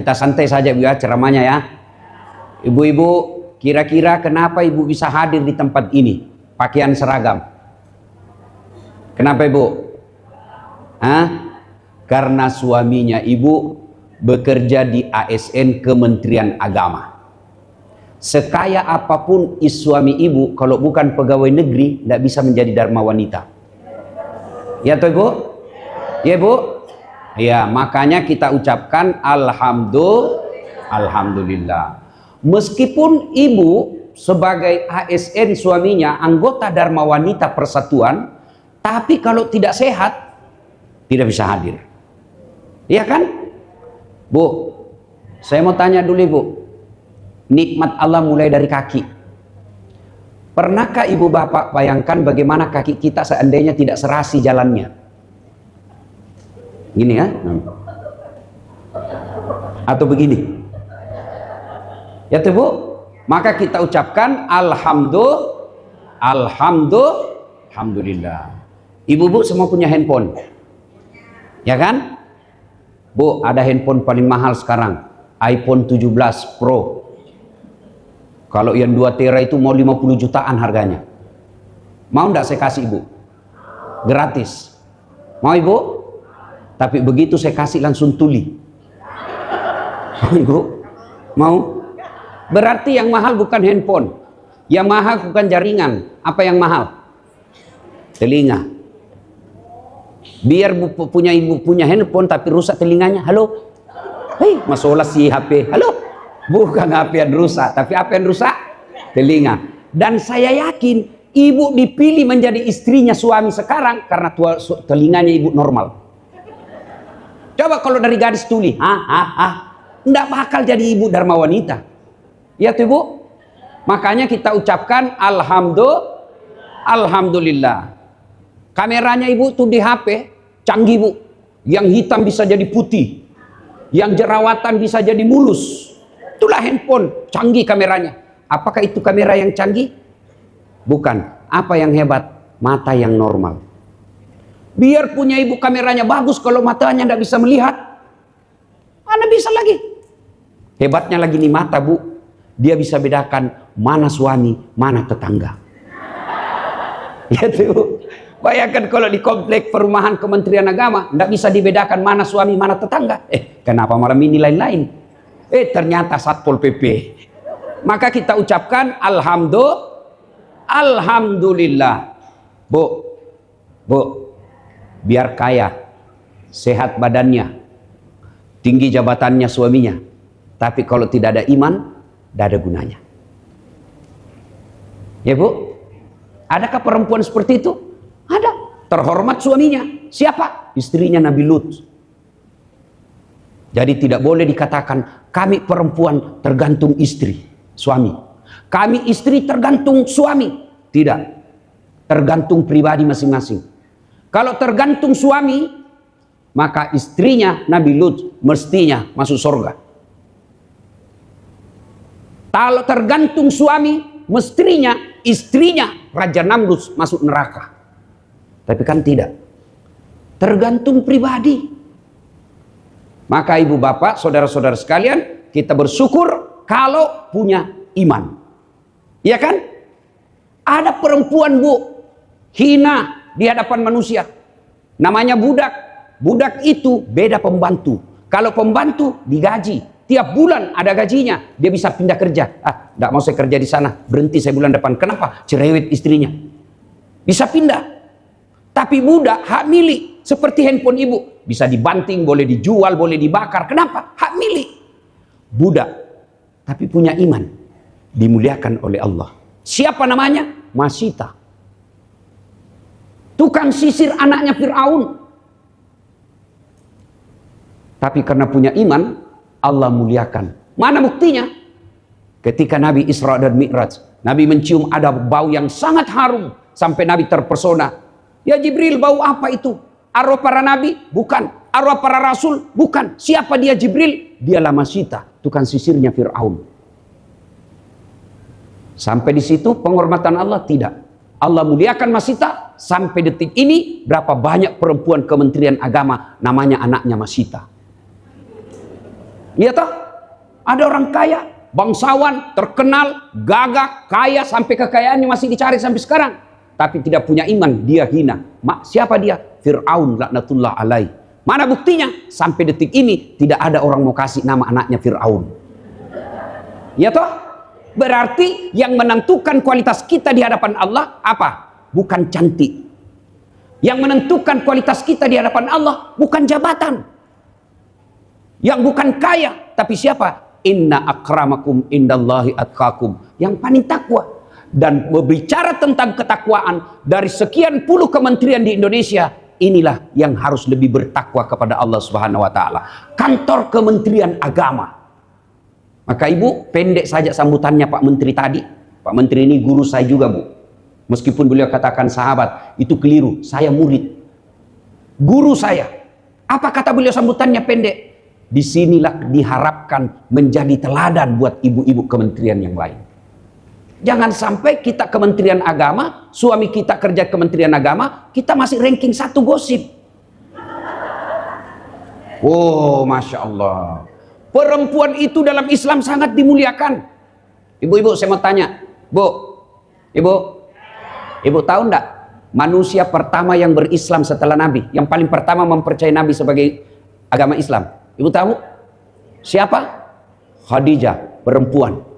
kita santai saja Bu ya ceramahnya ya. Ibu-ibu, kira-kira kenapa ibu bisa hadir di tempat ini? Pakaian seragam. Kenapa ibu? Hah? Karena suaminya ibu bekerja di ASN Kementerian Agama. Sekaya apapun suami ibu, kalau bukan pegawai negeri, tidak bisa menjadi dharma wanita. Ya toh ibu? Ya bu? Ya, makanya kita ucapkan alhamdulillah. Meskipun ibu sebagai ASN suaminya anggota Dharma Wanita Persatuan, tapi kalau tidak sehat tidak bisa hadir. Iya kan? Bu, saya mau tanya dulu ibu. Nikmat Allah mulai dari kaki. Pernahkah ibu bapak bayangkan bagaimana kaki kita seandainya tidak serasi jalannya? Gini ya? Atau begini? Ya tuh bu? Maka kita ucapkan alhamdulillah. Ibu-bu semua punya handphone. Ya kan? Bu, ada handphone paling mahal sekarang, iPhone 17 Pro. Kalau yang 2 tera itu mau 50 jutaan harganya. Mau enggak saya kasih ibu? Gratis. Mau ibu? Tapi begitu saya kasih langsung tuli. Mau ibu? Mau? Berarti yang mahal bukan handphone. Yang mahal bukan jaringan. Apa yang mahal? Telinga. Biar punya ibu punya handphone tapi rusak telinganya. Halo? Hei, masalah si HP. Halo? Bukan HP yang rusak, tapi apa yang rusak? Telinga. Dan saya yakin ibu dipilih menjadi istrinya suami sekarang karena telinganya ibu normal. Coba kalau dari gadis tuli, enggak bakal jadi ibu dharma wanita. Ya tuh ibu? Makanya kita ucapkan alhamdulillah. Kameranya ibu tuh di HP canggih bu. Yang hitam bisa jadi putih. Yang jerawatan bisa jadi mulus. Itulah handphone, canggih kameranya. Apakah itu kamera yang canggih? Bukan. Apa yang hebat? Mata yang normal. Biar punya ibu kameranya bagus, kalau matanya tidak bisa melihat, mana bisa lagi? Hebatnya lagi nih mata bu. Dia bisa bedakan mana suami, mana tetangga. Ya tuh. Bayangkan kalau di komplek perumahan Kementerian Agama, tidak bisa dibedakan mana suami, mana tetangga. Kenapa malam ini lain-lain? Ternyata Satpol PP. Maka kita ucapkan alhamdulillah. Bu, biar kaya, sehat badannya, tinggi jabatannya suaminya, tapi kalau tidak ada iman, tidak ada gunanya. Ya bu, adakah perempuan seperti itu? Ada. Terhormat suaminya. Siapa? Istrinya Nabi Lut. Jadi tidak boleh dikatakan kami perempuan tergantung istri, suami. Kami istri tergantung suami. Tidak. Tergantung pribadi masing-masing. Kalau tergantung suami, maka istrinya Nabi Lut mestinya masuk surga. Kalau tergantung suami, mestinya istrinya Raja Namrud masuk neraka. Tapi kan tidak. Tergantung pribadi. Maka ibu bapak, saudara-saudara sekalian, kita bersyukur kalau punya iman. Iya kan? Ada perempuan bu, hina di hadapan manusia. Namanya budak. Budak itu beda pembantu. Kalau pembantu digaji. Tiap bulan ada gajinya. Dia bisa pindah kerja. Tidak mau saya kerja di sana. Berhenti saya bulan depan. Kenapa? Cerewet istrinya. Bisa pindah. Tapi budak hak milik. Seperti handphone ibu. Bisa dibanting, boleh dijual, boleh dibakar. Kenapa? Hak milik. Budak. Tapi punya iman. Dimuliakan oleh Allah. Siapa namanya? Masita. Tukang sisir anaknya Fir'aun. Tapi karena punya iman, Allah muliakan. Mana buktinya? Ketika Nabi Isra dan Mi'raj, Nabi mencium ada bau yang sangat harum. Sampai Nabi terpesona. Ya Jibril, bau apa itu? Arwah para nabi? Bukan. Arwah para rasul? Bukan. Siapa dia Jibril? Dialah Masita, tukang sisirnya Fir'aun. Sampai di situ penghormatan Allah? Tidak. Allah muliakan Masita. Sampai detik ini berapa banyak perempuan Kementerian Agama namanya anaknya Masita. Lihat toh, ada orang kaya, bangsawan, terkenal, gagah, kaya, sampai kekayaannya masih dicari sampai sekarang. Tapi tidak punya iman, dia hina. Siapa dia? Fir'aun laknatullah alaih. Mana buktinya? Sampai detik ini tidak ada orang mau kasih nama anaknya Fir'aun. Ya toh? Berarti yang menentukan kualitas kita di hadapan Allah apa? Bukan cantik. Yang menentukan kualitas kita di hadapan Allah bukan jabatan. Yang bukan kaya, tapi siapa? Inna akramakum indallahi atqakum. Yang paling takwa. Dan berbicara tentang ketakwaan, dari sekian puluh kementerian di Indonesia, inilah yang harus lebih bertakwa kepada Allah Subhanahu wa taala. Kantor Kementerian Agama. Maka Ibu, pendek saja sambutannya Pak Menteri tadi. Pak Menteri ini guru saya juga, Bu. Meskipun beliau katakan sahabat, itu keliru. Saya murid. Guru saya. Apa kata beliau sambutannya pendek? Disinilah diharapkan menjadi teladan buat ibu-ibu kementerian yang lain. Jangan sampai kita Kementerian Agama, suami kita kerja Kementerian Agama, kita masih ranking 1 gosip. Oh, Masya Allah. Perempuan itu dalam Islam sangat dimuliakan. Ibu-ibu, saya mau tanya. Ibu tahu enggak? Manusia pertama yang berislam setelah Nabi, yang paling pertama mempercayai Nabi sebagai agama Islam. Ibu tahu? Siapa? Khadijah, perempuan.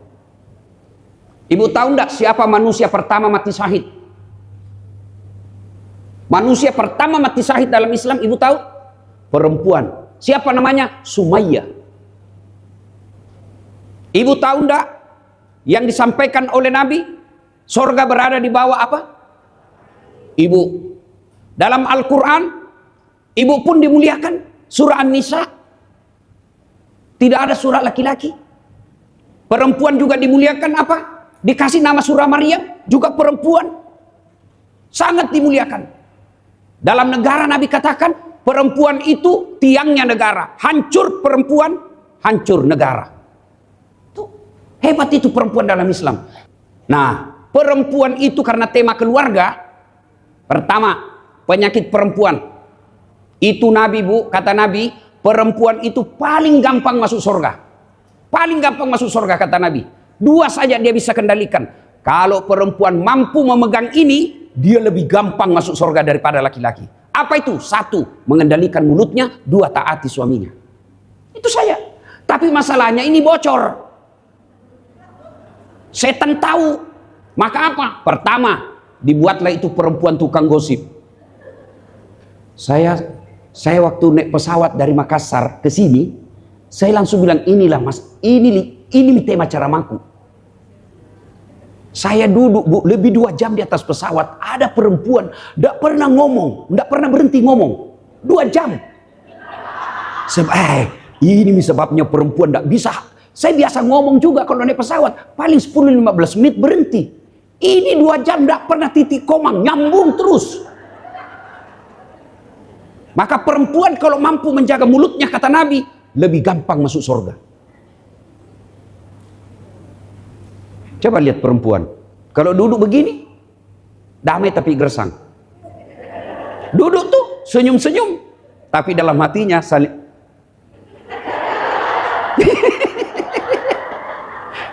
Ibu tahu enggak siapa manusia pertama mati syahid? Manusia pertama mati syahid dalam Islam, ibu tahu? Perempuan. Siapa namanya? Sumayyah. Ibu tahu enggak yang disampaikan oleh Nabi? Surga berada di bawah apa? Ibu. Dalam Al-Quran, ibu pun dimuliakan. Surah An-Nisa. Tidak ada surah laki-laki. Perempuan juga dimuliakan apa? Dikasih nama surah Maryam, juga perempuan. Sangat dimuliakan. Dalam negara Nabi katakan, perempuan itu tiangnya negara. Hancur perempuan, hancur negara. Tuh, hebat itu perempuan dalam Islam. Nah, perempuan itu karena tema keluarga. Pertama, penyakit perempuan. Itu Nabi, Bu, kata Nabi, perempuan itu paling gampang masuk surga. Paling gampang masuk surga, kata Nabi. 2 saja dia bisa kendalikan. Kalau perempuan mampu memegang ini, dia lebih gampang masuk surga daripada laki-laki. Apa itu? 1, mengendalikan mulutnya. 2, taati suaminya. Itu saya. Tapi masalahnya ini bocor. Setan tahu. Maka apa? Pertama, dibuatlah itu perempuan tukang gosip. Saya waktu naik pesawat dari Makassar ke sini, saya langsung bilang, inilah mas, ini tema ceramaku. Saya duduk, Bu, lebih 2 jam di atas pesawat, ada perempuan, tidak pernah ngomong, tidak pernah berhenti ngomong, 2 jam. Ini sebabnya perempuan tidak bisa. Saya biasa ngomong juga kalau naik pesawat, paling 10-15 menit berhenti. Ini 2 jam tidak pernah titik koma, nyambung terus. Maka perempuan kalau mampu menjaga mulutnya, kata Nabi, lebih gampang masuk surga. Coba lihat perempuan. Kalau duduk begini, damai tapi gersang. Duduk tuh, senyum-senyum. Tapi dalam hatinya saling.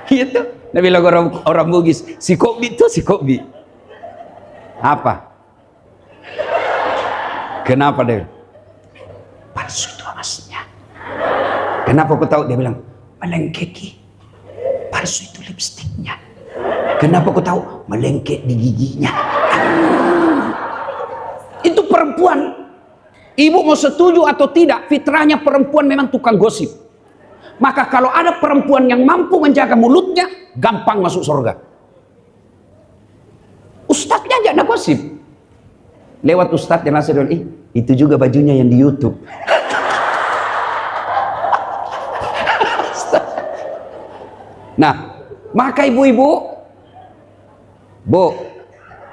Gitu. Nabi bilang orang Bugis, si Kobi itu si Kobi. Apa? Kenapa dia? Palsu itu emasnya. Kenapa aku tahu? Dia bilang, melengkeki. Palsu itu lipstiknya. Kenapa aku tahu? Melengket di giginya. Itu perempuan. Ibu mau setuju atau tidak, fitrahnya perempuan memang tukang gosip. Maka kalau ada perempuan yang mampu menjaga mulutnya, gampang masuk surga. Ustadznya aja ada gosip. Lewat ustadz yang nasihat, itu juga bajunya yang di YouTube. Nah, maka ibu-ibu, Bu,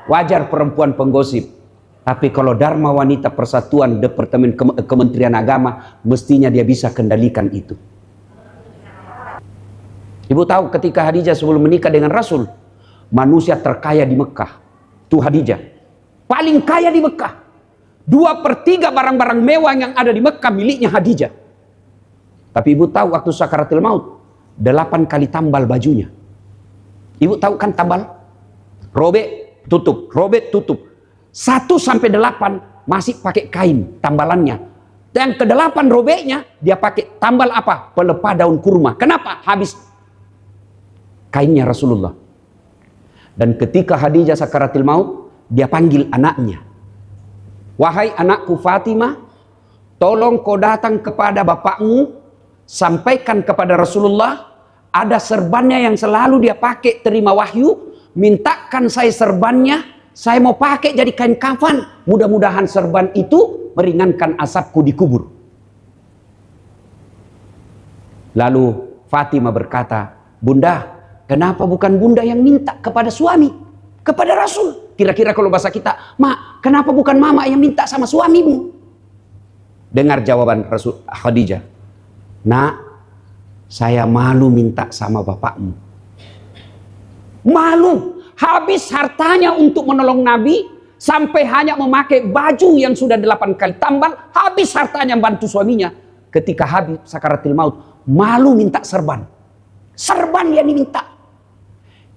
wajar perempuan penggosip. Tapi kalau Dharma Wanita Persatuan Departemen Kementerian Agama, mestinya dia bisa kendalikan itu. Ibu tahu ketika Khadijah sebelum menikah dengan Rasul, manusia terkaya di Mekah, itu Khadijah. Paling kaya di Mekah. 2/3 barang-barang mewah yang ada di Mekah miliknya Khadijah. Tapi ibu tahu waktu sakaratul maut 8 kali tambal bajunya. Ibu tahu kan tambal? Robek, tutup, robek, tutup. 1 sampai 8 masih pakai kain tambalannya. Dan ke-8 robeknya dia pakai tambal apa? Pelepah daun kurma. Kenapa? Habis kainnya Rasulullah. Dan ketika Khadijah sakaratul maut, dia panggil anaknya. Wahai anakku Fatimah, tolong kau datang kepada bapakmu, sampaikan kepada Rasulullah, ada serbannya yang selalu dia pakai terima wahyu, mintakan saya serbannya, saya mau pakai jadi kain kafan, mudah-mudahan serban itu meringankan asapku di kubur. Lalu Fatimah berkata, Bunda, kenapa bukan bunda yang minta kepada suami, kepada Rasul? Kira-kira kalau bahasa kita, Mak, kenapa bukan mama yang minta sama suamimu? Dengar jawaban Rasul Khadijah. Nak, saya malu minta sama bapakmu. Malu, habis hartanya untuk menolong Nabi, sampai hanya memakai baju yang sudah 8 kali tambal, habis hartanya bantu suaminya. Ketika habis sakaratul maut, malu minta serban. Serban yang diminta.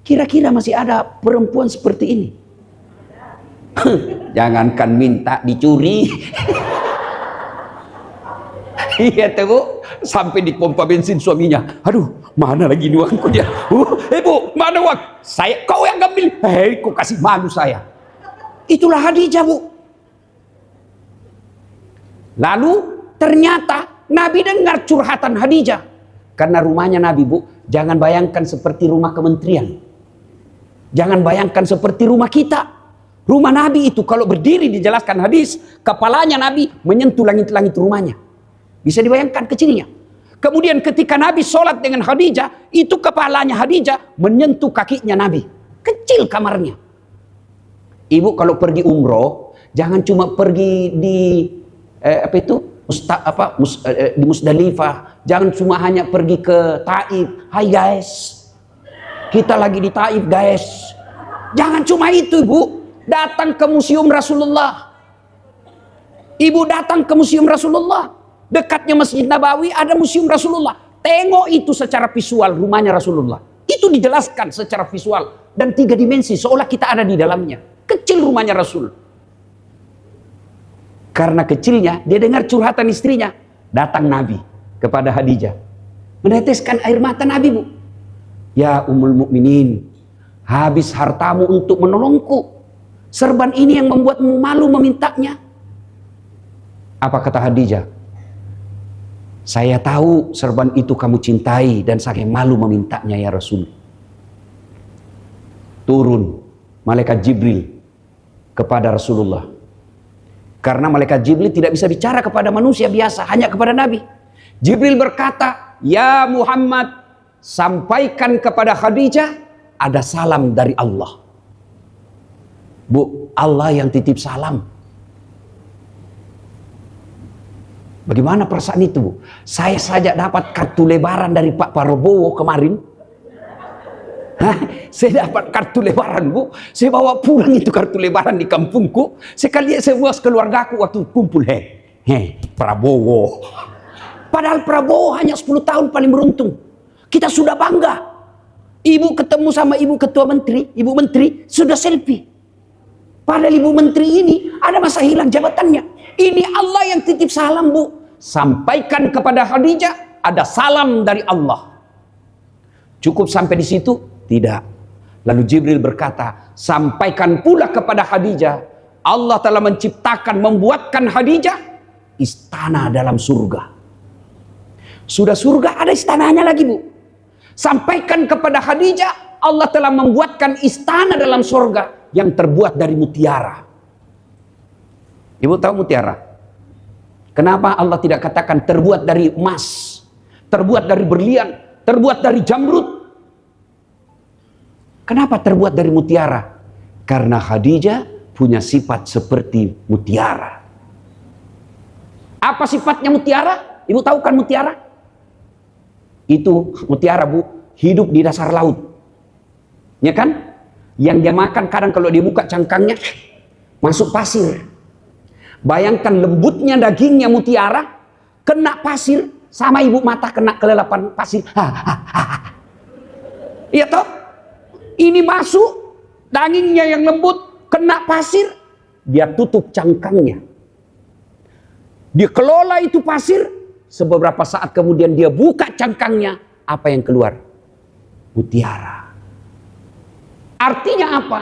Kira-kira masih ada perempuan seperti ini? Jangankan minta, dicuri. Iya tuh Bu, sampai di pompa bensin suaminya. Aduh, mana lagi ini uangku dia? Bu, mana uang? Kau yang ambil. Kau kasih malu saya. Itulah Khadijah Bu. Lalu ternyata Nabi dengar curhatan Khadijah. Karena rumahnya Nabi Bu, jangan bayangkan seperti rumah kementerian. Jangan bayangkan seperti rumah kita. Rumah Nabi itu kalau berdiri dijelaskan hadis, kepalanya Nabi menyentuh langit-langit rumahnya. Bisa dibayangkan kecilnya. Kemudian ketika Nabi sholat dengan Khadijah, itu kepalanya Khadijah menyentuh kakinya Nabi. Kecil kamarnya. Ibu kalau pergi umroh, jangan cuma pergi di di Musdalifah. Jangan cuma hanya pergi ke Taif. Hai guys, kita lagi di Taif guys. Jangan cuma itu Ibu. Datang ke museum Rasulullah. Ibu datang ke museum Rasulullah. Dekatnya Masjid Nabawi ada museum Rasulullah. Tengok itu secara visual rumahnya Rasulullah. Itu dijelaskan secara visual. Dan 3 dimensi seolah kita ada di dalamnya. Kecil rumahnya Rasul. Karena kecilnya dia dengar curhatan istrinya. Datang Nabi kepada Khadijah. Meneteskan air mata Nabi Bu. Ya Ummul Mukminin, habis hartamu untuk menolongku. Serban ini yang membuatmu malu memintanya. Apa kata Khadijah? Saya tahu serban itu kamu cintai dan saya malu memintanya ya Rasul. Turun malaikat Jibril kepada Rasulullah. Karena malaikat Jibril tidak bisa bicara kepada manusia biasa, hanya kepada Nabi. Jibril berkata, "Ya Muhammad, sampaikan kepada Khadijah ada salam dari Allah." Bu, Allah yang titip salam. Bagaimana perasaan itu Bu? Saya saja dapat kartu lebaran dari Pak Prabowo kemarin. Saya dapat kartu lebaran Bu. Saya bawa pulang itu kartu lebaran di kampungku. Sekali semua keluargaku waktu kumpul. Prabowo. Padahal Prabowo hanya 10 tahun paling beruntung. Kita sudah bangga. Ibu ketemu sama ibu ketua menteri, ibu menteri sudah selfie. Padahal ibu menteri ini ada masa hilang jabatannya. Ini Allah yang titip salam Bu. Sampaikan kepada Khadijah ada salam dari Allah. Cukup sampai di situ? Tidak. Lalu Jibril berkata, sampaikan pula kepada Khadijah, Allah telah menciptakan, membuatkan Khadijah istana dalam surga. Sudah surga ada istananya lagi Bu. Sampaikan kepada Khadijah, Allah telah membuatkan istana dalam surga yang terbuat dari mutiara. Ibu tahu mutiara? Kenapa Allah tidak katakan terbuat dari emas, terbuat dari berlian, terbuat dari jamrud? Kenapa terbuat dari mutiara? Karena Khadijah punya sifat seperti mutiara. Apa sifatnya mutiara? Ibu tahu kan mutiara? Itu mutiara Bu, hidup di dasar laut. Ya kan? Yang dia makan kadang kalau dia buka cangkangnya masuk pasir. Bayangkan lembutnya dagingnya mutiara kena pasir Sama ibu mata kena kelelapan pasir. Iya toh? Ini masuk, dagingnya yang lembut, kena pasir, dia tutup cangkangnya. Dia kelola itu pasir, sebeberapa saat kemudian dia buka cangkangnya, apa yang keluar? Mutiara. Artinya apa?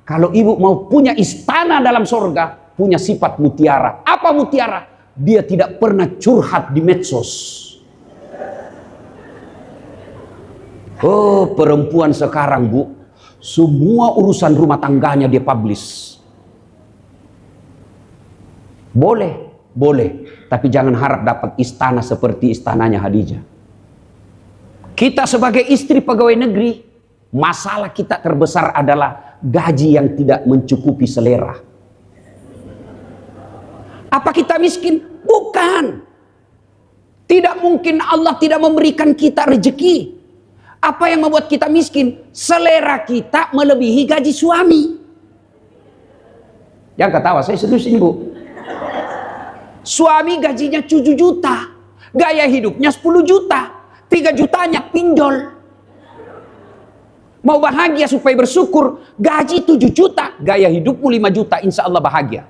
Kalau ibu mau punya istana dalam sorga, punya sifat mutiara. Apa mutiara? Dia tidak pernah curhat di medsos. Oh, perempuan sekarang, Bu, semua urusan rumah tangganya dia publish. Boleh, tapi jangan harap dapat istana seperti istananya Khadijah. Kita sebagai istri pegawai negeri, masalah kita terbesar adalah gaji yang tidak mencukupi selera. Apa kita miskin? Bukan. Tidak mungkin Allah tidak memberikan kita rezeki. Apa yang membuat kita miskin? Selera kita melebihi gaji suami. Jangan ketawa, saya serius ini, Bu. Suami gajinya 7 juta, gaya hidupnya 10 juta, 3 jutanya pinjol. Mau bahagia supaya bersyukur, gaji 7 juta, gaya hidupmu 5 juta, insya Allah bahagia.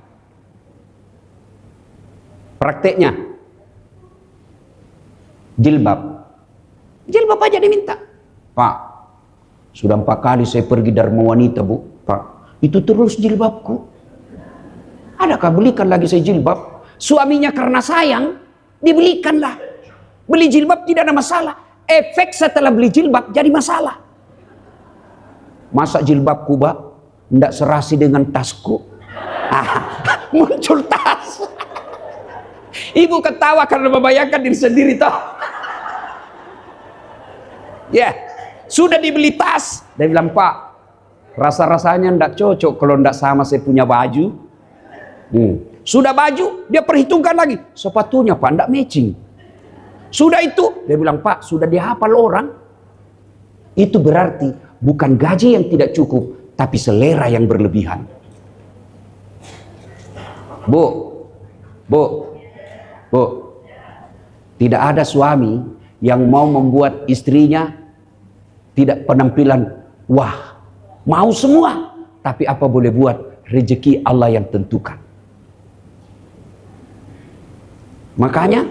Prakteknya, jilbab aja diminta. Pak, sudah 4 kali saya pergi Dharma Wanita, Bu. Pak, itu terus jilbabku. Adakah belikan lagi saya jilbab? Suaminya karena sayang, dibelikanlah. Beli jilbab tidak ada masalah. Efek setelah beli jilbab jadi masalah. Masa jilbabku, Pak, tidak serasi dengan tasku. Muncul tas. Ibu ketawa karena membayangkan diri sendiri toh. Ya, sudah dibeli tas. Dia bilang, Pak, rasa-rasanya tidak cocok kalau tidak sama saya punya baju. Sudah baju, dia perhitungkan lagi. Sepatunya, Pak, tidak matching. Sudah itu, dia bilang, Pak, sudah dihafal orang. Itu berarti bukan gaji yang tidak cukup, tapi selera yang berlebihan. Bu, tidak ada suami yang mau membuat istrinya tidak penampilan wah, mau semua, tapi apa boleh buat, rezeki Allah yang tentukan. Makanya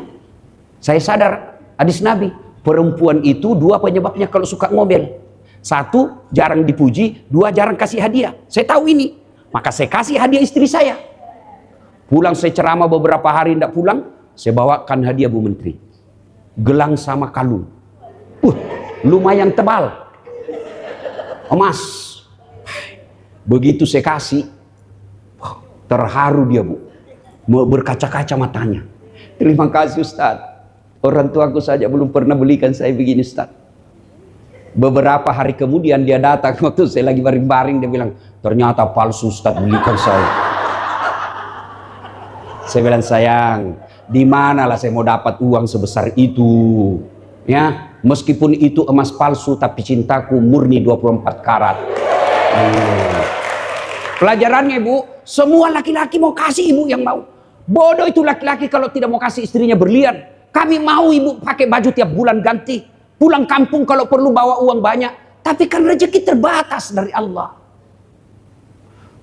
saya sadar hadis Nabi, perempuan itu 2 penyebabnya kalau suka ngomel. 1, jarang dipuji, 2, jarang kasih hadiah. Saya tahu ini, maka saya kasih hadiah istri saya. Pulang saya ceramah beberapa hari tidak pulang, saya bawakan hadiah Bu Menteri. Gelang sama kalung. Lumayan tebal. Emas. Begitu saya kasih, terharu dia, Bu. Berkaca-kaca matanya. Terima kasih, Ustaz. Orang tuaku saja belum pernah belikan saya begini, Ustaz. Beberapa hari kemudian dia datang waktu saya lagi baring-baring, dia bilang, ternyata palsu, Ustaz, belikan saya. Saya bilang, sayang, di manalah saya mau dapat uang sebesar itu? Ya, meskipun itu emas palsu, tapi cintaku murni 24 karat. Pelajarannya, Bu, semua laki-laki mau kasih ibu yang mau. Bodoh itu laki-laki kalau tidak mau kasih istrinya berlian. Kami mau ibu pakai baju tiap bulan ganti. Pulang kampung kalau perlu bawa uang banyak. Tapi kan rezeki terbatas dari Allah.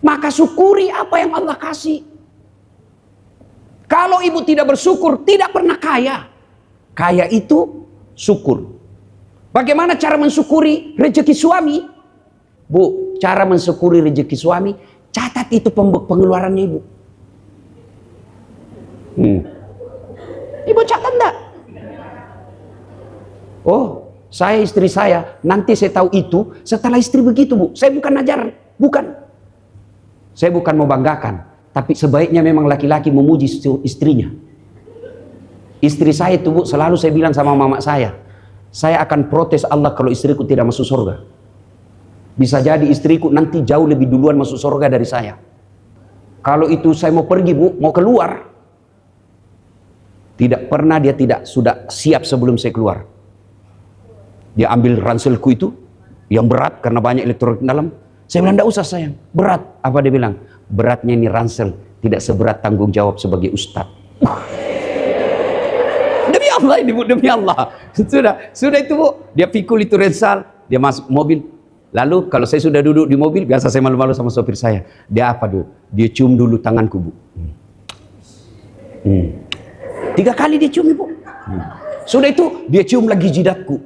Maka syukuri apa yang Allah kasih. Kalau ibu tidak bersyukur, tidak pernah kaya. Kaya itu syukur. Bagaimana cara mensyukuri rezeki suami? Bu, cara mensyukuri rezeki suami, catat itu pengeluarannya ibu. Ibu catat enggak? Oh, saya istri saya, nanti saya tahu itu setelah istri begitu, Bu. Saya bukan ajar, bukan. Saya bukan mau banggakan, tapi sebaiknya memang laki-laki memuji istrinya. Istri saya itu, Bu, selalu saya bilang sama mama saya akan protes Allah kalau istriku tidak masuk surga. Bisa jadi istriku nanti jauh lebih duluan masuk surga dari saya. Kalau itu saya mau pergi, Bu, mau keluar, tidak pernah dia tidak sudah siap sebelum saya keluar. Dia ambil ranselku itu yang berat karena banyak elektronik dalam. Saya bilang, enggak usah sayang, berat. Apa dia bilang? Beratnya ini ransel, tidak seberat tanggung jawab sebagai ustadz. Demi Allah ini Bu, demi Allah. Sudah itu Bu, dia pikul itu Rensal, dia masuk mobil. Lalu kalau saya sudah duduk di mobil, biasa saya malu-malu sama sopir saya. Dia apa dulu? Dia cium dulu tanganku Bu. 3 kali dia cium Ibu. Sudah itu dia cium lagi jidatku.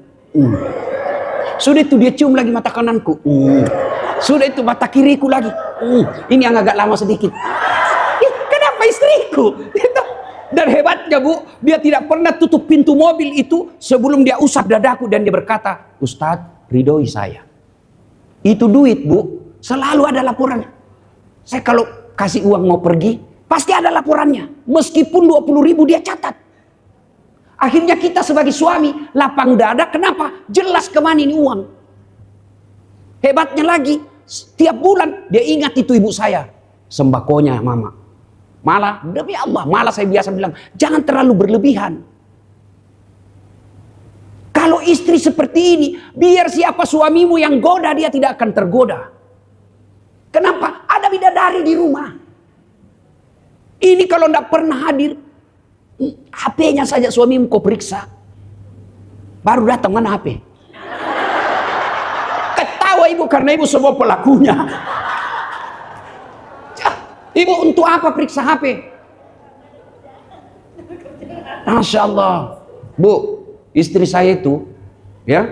Sudah itu dia cium lagi mata kananku. Sudah itu mata kiriku lagi. Ini yang agak lama sedikit. Kenapa istriku? Dan hebatnya Bu, dia tidak pernah tutup pintu mobil itu sebelum dia usap dadaku dan dia berkata, Ustadz, ridhoi saya. Itu duit Bu, selalu ada laporan. Saya kalau kasih uang mau pergi, pasti ada laporannya. Meskipun 20.000 dia catat. Akhirnya kita sebagai suami lapang dada, kenapa? Jelas kemana ini uang. Hebatnya lagi, setiap bulan dia ingat itu ibu saya. Sembakonya mama. Malah, demi Allah, malah saya biasa bilang, jangan terlalu berlebihan. Kalau istri seperti ini, biar siapa suamimu yang goda, dia tidak akan tergoda. Kenapa? Ada bidadari di rumah. Ini kalau tidak pernah hadir, HP-nya saja suamimu kau periksa. Baru datang, mana HP? Ketawa ibu karena ibu semua pelakunya. Ibu untuk apa periksa HP? Masya Allah. Bu, istri saya itu, ya,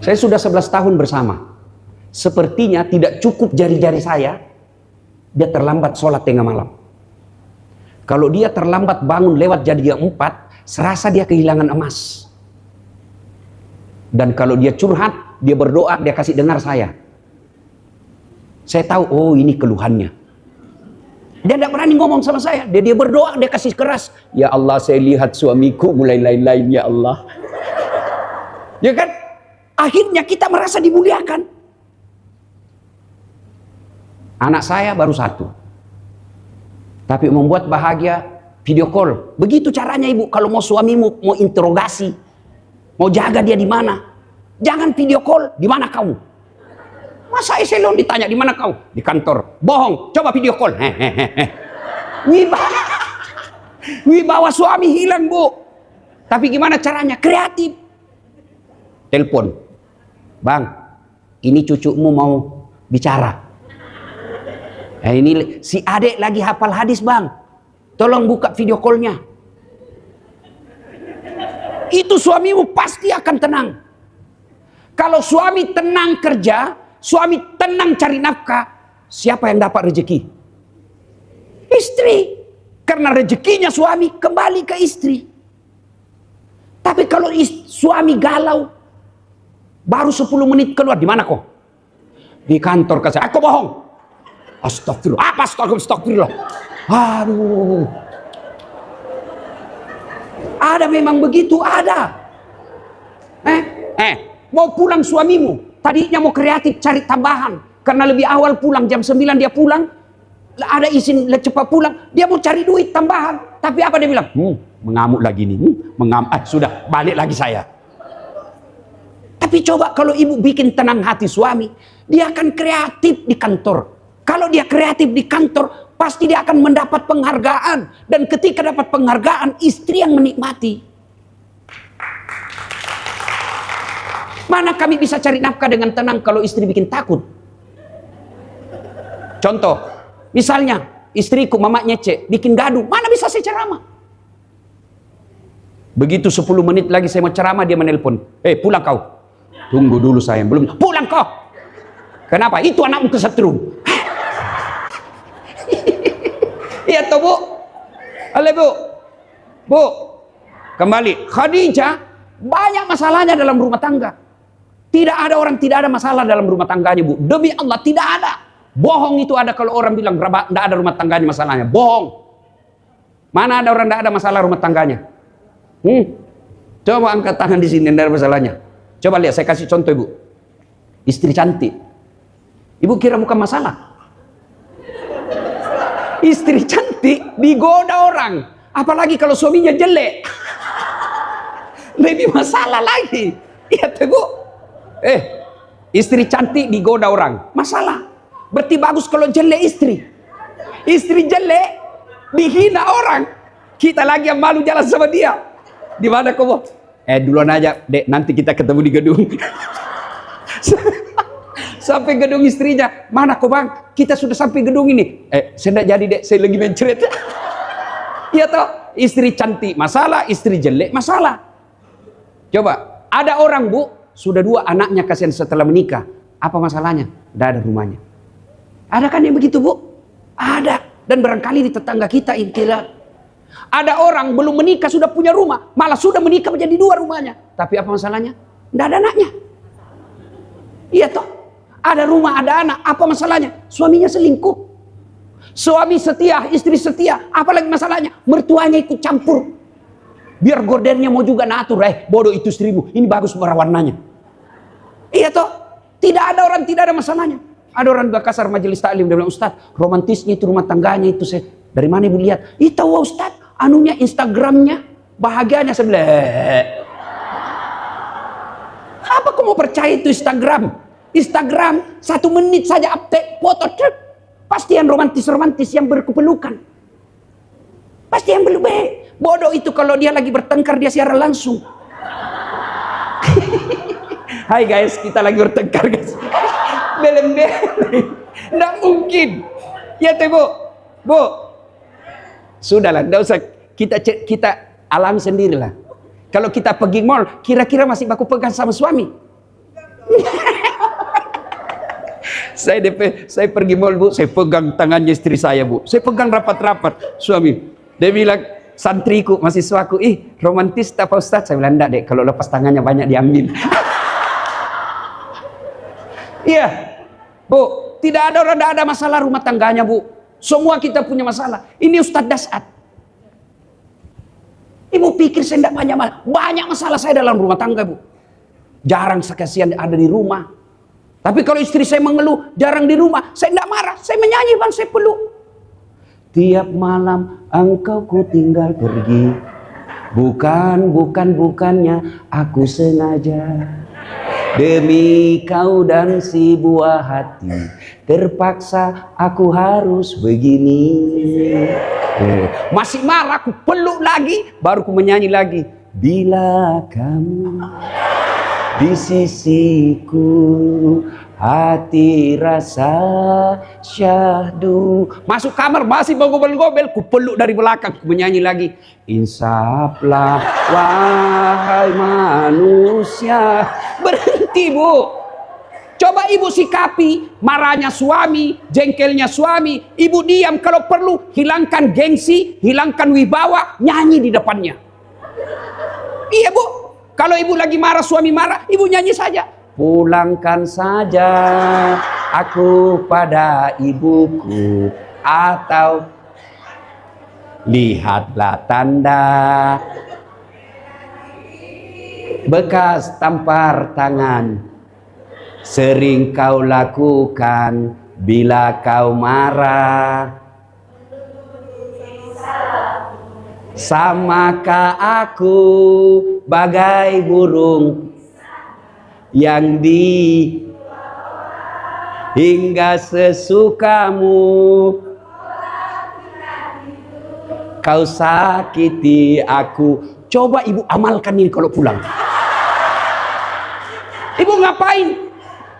saya sudah 11 tahun bersama. Sepertinya tidak cukup jari-jari saya, dia terlambat sholat tengah malam. Kalau dia terlambat bangun lewat jari yang 4, serasa dia kehilangan emas. Dan kalau dia curhat, dia berdoa, dia kasih dengar saya. Saya tahu, oh ini keluhannya. Dia tidak berani ngomong sama saya. Dia berdoa, dia kasih keras. Ya Allah, saya lihat suamiku mulai lain-lain, ya Allah. Ya kan? Akhirnya kita merasa dimuliakan. Anak saya baru 1. Tapi membuat bahagia video call. Begitu caranya ibu. Kalau mau suamimu mau interogasi, mau jaga dia di mana, jangan video call. Di mana kamu? Masa eselon ditanya di mana kau? Di kantor. Bohong. Coba video call. Wibawa suami hilang Bu. Tapi gimana caranya? Kreatif. Telepon. Bang, ini cucumu mau bicara. Ini si adek lagi hafal hadis Bang. Tolong buka video callnya. Itu suamimu pasti akan tenang. Kalau suami tenang kerja, suami tenang cari nafkah, siapa yang dapat rezeki? Istri. Karena rezekinya suami kembali ke istri. Tapi kalau suami galau, baru 10 menit keluar, di mana kok? Di kantor ke saya. Aku bohong. Astagfirullah. Apa astagfirullah? Aduh. Ada memang begitu, ada. Mau pulang suamimu. Tadinya mau kreatif cari tambahan. Karena lebih awal pulang, jam 9 dia pulang. Ada izin cepat pulang. Dia mau cari duit tambahan. Tapi apa dia bilang? Mengamuk lagi nih. Sudah balik lagi saya. Tapi coba kalau ibu bikin tenang hati suami. Dia akan kreatif di kantor. Kalau dia kreatif di kantor, pasti dia akan mendapat penghargaan. Dan ketika dapat penghargaan, istri yang menikmati. Mana kami bisa cari nafkah dengan tenang kalau istri bikin takut? Contoh, misalnya istriku mama nyece, bikin gaduh, mana bisa saya ceramah? Begitu 10 menit lagi saya mau ceramah, dia menelpon. Pulang kau. Tunggu dulu sayang, belum. Pulang kau. Kenapa? Itu anakmu kesetrum. Iya toh Bu? Halo Bu. Bu, kembali. Khadijah banyak masalahnya dalam rumah tangga. Tidak ada orang tidak ada masalah dalam rumah tangganya Bu. Demi Allah tidak ada. Bohong itu ada kalau orang bilang tidak ada rumah tangganya masalahnya. Bohong. Mana ada orang tidak ada masalah rumah tangganya? Coba angkat tangan di sini, tidak ada masalahnya. Coba lihat, saya kasih contoh Ibu. Istri cantik. Ibu kira bukan masalah? Istri cantik digoda orang. Apalagi kalau suaminya jelek. Lebih masalah lagi. Iya Bu. Istri cantik digoda orang. Masalah. Berarti bagus kalau jelek istri. Istri jelek dihina orang. Kita lagi yang malu jalan sama dia. Di mana kau mau? Duluan aja, Dek, nanti kita ketemu di gedung. Sampai gedung istrinya. Mana kau bang? Kita sudah sampai gedung ini. Saya tidak jadi, Dek, saya lagi mencret. Iya toh, istri cantik masalah, istri jelek masalah. Coba, ada orang bu, sudah 2 anaknya kasihan setelah menikah. Apa masalahnya? Tidak ada rumahnya. Ada kan yang begitu bu? Ada. Dan barangkali di tetangga kita intilah. Ada orang belum menikah sudah punya rumah, malah sudah menikah menjadi 2 rumahnya. Tapi apa masalahnya? Tidak ada anaknya. Iya toh, ada rumah, ada anak. Apa masalahnya? Suaminya selingkuh. Suami setia, istri setia. Apalagi masalahnya? Mertuanya ikut campur. Biar gordennya mau juga natur. Bodoh itu istrimu, ini bagus warnanya. Iya toh, tidak ada orang tidak ada masalahnya. Ada orang juga kasar majelis taklim, dia bilang, Ustaz, romantisnya itu rumah tangganya itu saya. Dari mana ibu lihat? Itu Ustaz, anunya Instagramnya, bahagianya. Saya bilang, apa kau mau percaya itu Instagram? Instagram 1 menit saja update foto, pasti yang romantis-romantis, yang berkepelukan. Pasti yang belum baik. Bodoh itu kalau dia lagi bertengkar, dia siaran langsung. Hai guys, kita lagi bertengkar guys. Beleng-beleng. Nggak mungkin. Ya tuh bu. Bu. Sudahlah, nggak usah. Kita alami sendirilah. Kalau kita pergi mall, kira-kira masih baku pegang sama suami. Saya pergi mall bu, saya pegang tangannya istri saya bu. Saya pegang rapat-rapat suami. Dia bilang, santriku, mahasiswaku, romantis tak Pak Ustaz? Saya bilang, enggak dek, kalau lepas tangannya banyak diambil. Iya, bu, tidak ada masalah rumah tangganya bu. Semua kita punya masalah. Ini Ustaz Dasat. Ibu pikir saya tidak banyak masalah. Banyak masalah saya dalam rumah tangga bu. Jarang sekasian ada di rumah. Tapi kalau istri saya mengeluh, jarang di rumah, saya tidak marah. Saya menyanyi bang, saya peluk. Tiap malam engkau ku tinggal pergi. Bukannya aku sengaja. Demi kau dan si buah hati, terpaksa aku harus begini. Masih marah, aku peluk lagi, baru ku menyanyi lagi. Bila kamu di sisiku, hati rasa syahdu. Masuk kamar masih menggobel-gobel, ku peluk dari belakang, ku menyanyi lagi. Insaflah wahai manusia. Berhenti bu. Coba ibu sikapi marahnya suami, jengkelnya suami. Ibu diam, kalau perlu hilangkan gengsi, hilangkan wibawa, nyanyi di depannya. Iya bu. Kalau ibu lagi marah, suami marah, ibu nyanyi saja. Pulangkan saja aku pada ibuku, atau lihatlah tanda bekas tampar tangan sering kau lakukan bila kau marah. Samakah aku bagai burung yang hingga sesukamu kau sakiti aku. Coba ibu amalkan ini kalau pulang. Ibu ngapain?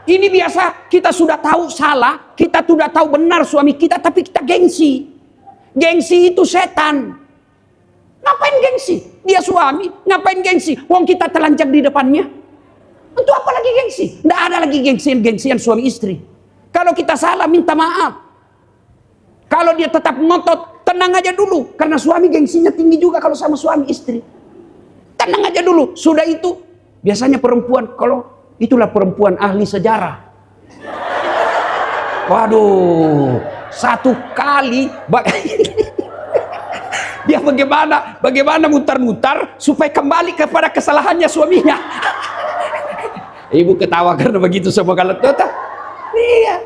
Ini biasa, kita sudah tahu salah, kita sudah tahu benar suami kita, tapi kita gengsi. Gengsi itu setan. Ngapain gengsi? Dia suami, ngapain gengsi? Wong kita telanjang di depannya. Untuk apa lagi gengsi? Tidak ada lagi gengsian suami istri. Kalau kita salah, minta maaf. Kalau dia tetap ngotot, tenang aja dulu. Karena suami gengsinya tinggi juga kalau sama suami istri. Tenang aja dulu. Sudah itu, biasanya perempuan, kalau itulah perempuan ahli sejarah. Waduh, satu kali... Dia bagaimana mutar-mutar supaya kembali kepada kesalahannya suaminya. Ibu ketawa karena begitu semua kalau tota. Iya.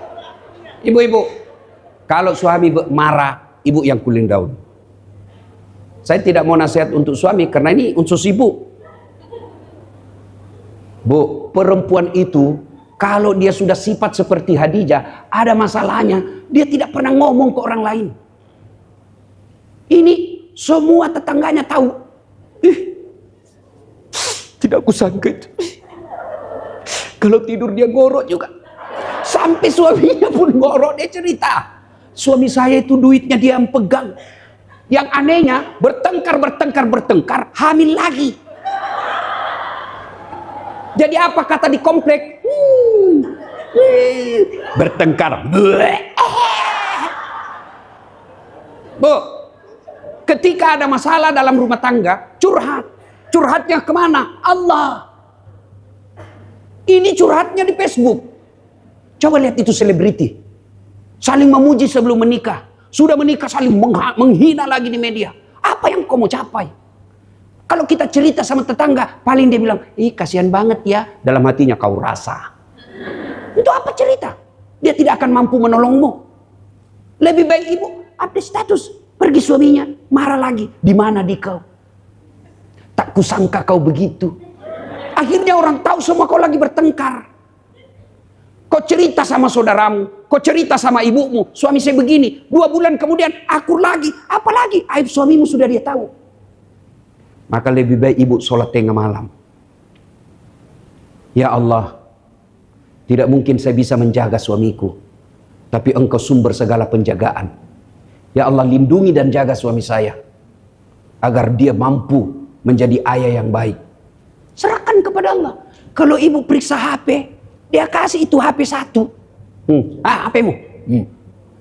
Ibu-ibu, kalau suami marah, ibu yang cooling down. Saya tidak mau nasihat untuk suami karena ini unsur sibuk. Bu, perempuan itu kalau dia sudah sifat seperti Hadijah, ada masalahnya, dia tidak pernah ngomong ke orang lain. Ini semua tetangganya tahu. Tidak kusangka itu. Kalau tidur dia ngorok juga. Sampai suaminya pun ngorok, dia cerita. Suami saya itu duitnya dia yang pegang. Yang anehnya bertengkar, hamil lagi. Jadi apa kata di komplek? Bertengkar. Bu, ketika ada masalah dalam rumah tangga, curhat. Curhatnya kemana? Allah. Ini curhatnya di Facebook. Coba lihat itu selebriti. Saling memuji sebelum menikah. Sudah menikah saling menghina lagi di media. Apa yang kau mau capai? Kalau kita cerita sama tetangga, paling dia bilang, ih kasihan banget ya. Dalam hatinya kau rasa. Itu apa cerita? Dia tidak akan mampu menolongmu. Lebih baik ibu update status. Pergi suaminya, marah lagi. Di mana di kau? Tak kusangka kau begitu. Akhirnya orang tahu semua kau lagi bertengkar. Kau cerita sama saudaramu, kau cerita sama ibumu, suami saya begini. 2 bulan kemudian akur lagi, apalagi aib suamimu sudah dia tahu. Maka lebih baik ibu sholat tengah malam. Ya Allah, tidak mungkin saya bisa menjaga suamiku, tapi engkau sumber segala penjagaan. Ya Allah, lindungi dan jaga suami saya, agar dia mampu menjadi ayah yang baik. Serahkan kepada Allah. Kalau ibu periksa HP, dia kasih itu HP 1. HP-mu.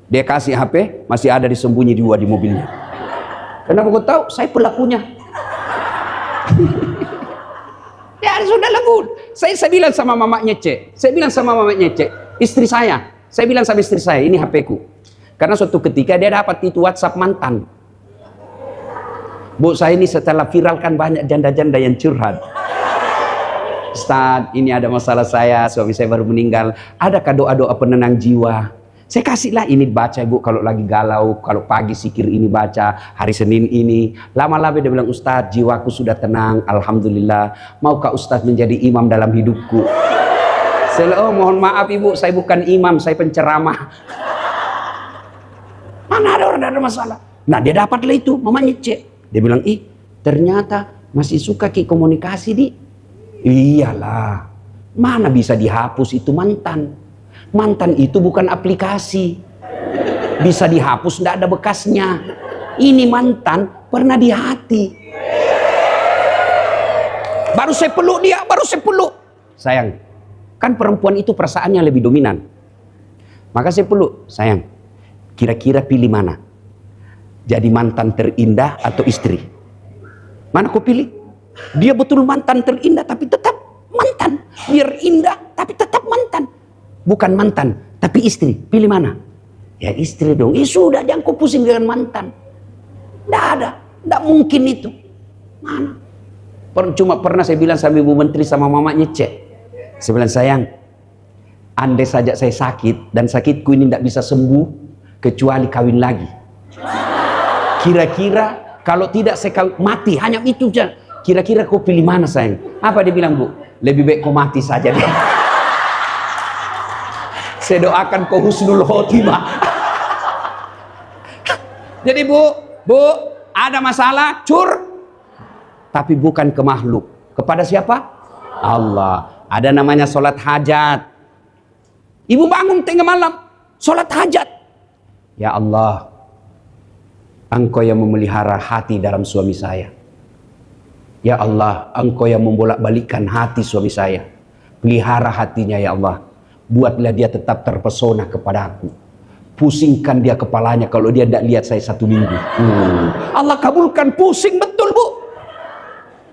Dia kasih HP, masih ada disembunyi 2 di mobilnya. Kenapa kau tahu? Saya pelakunya. Ya sudah lagu. Saya bilang sama mamanya Cek. Istri saya. Saya bilang sama istri saya, ini HP-ku. Karena suatu ketika dia dapat itu WhatsApp mantan. Bu, saya ini setelah viralkan banyak janda-janda yang curhat. Ustaz, ini ada masalah saya, suami saya baru meninggal. Adakah doa-doa penenang jiwa? Saya kasihlah ini baca ibu kalau lagi galau, kalau pagi sikir ini baca, hari Senin ini. Lama-lama dia bilang, Ustaz, jiwaku sudah tenang, alhamdulillah. Maukah Ustaz menjadi imam dalam hidupku? Saya, oh mohon maaf ibu, saya bukan imam, saya penceramah. Mana ada orang ada masalah? Nah dia dapatlah itu, mamanya Cek. Dia bilang, ih ternyata masih suka komunikasi di. Iyalah, mana bisa dihapus itu mantan. Mantan itu bukan aplikasi. Bisa dihapus, tidak ada bekasnya. Ini mantan pernah di hati. Baru saya peluk dia, Sayang, kan perempuan itu perasaannya lebih dominan. Maka saya peluk, sayang, kira-kira pilih mana? Jadi mantan terindah atau istri? Mana kau pilih? Dia betul mantan terindah tapi tetap mantan. Biar indah tapi tetap mantan. Bukan mantan tapi istri. Pilih mana? Ya istri dong. Sudah, jangan kau pusing dengan mantan. Tidak ada. Tidak mungkin itu. Mana? Cuma pernah saya bilang sama ibu menteri sama mamanya Cek. Saya bilang, sayang, andai saja saya sakit dan sakitku ini tidak bisa sembuh kecuali kawin lagi. Kira-kira kalau tidak saya mati, hanya itu saja. Kira-kira kau pilih mana sayang? Apa dia bilang, Bu? Lebih baik kau mati saja deh. Saya doakan kau husnul khotimah. Jadi bu, ada masalah, tapi bukan ke makhluk. Kepada siapa? Allah. Ada namanya sholat hajat. Ibu bangun tengah malam, sholat hajat. Ya Allah, Engkau yang memelihara hati dalam suami saya. Ya Allah, Engkau yang membolak-balikkan hati suami saya. Pelihara hatinya ya Allah. Buatlah dia tetap terpesona kepada aku. Pusingkan dia kepalanya kalau dia tidak lihat saya 1 minggu. Allah kabulkan, pusing betul bu.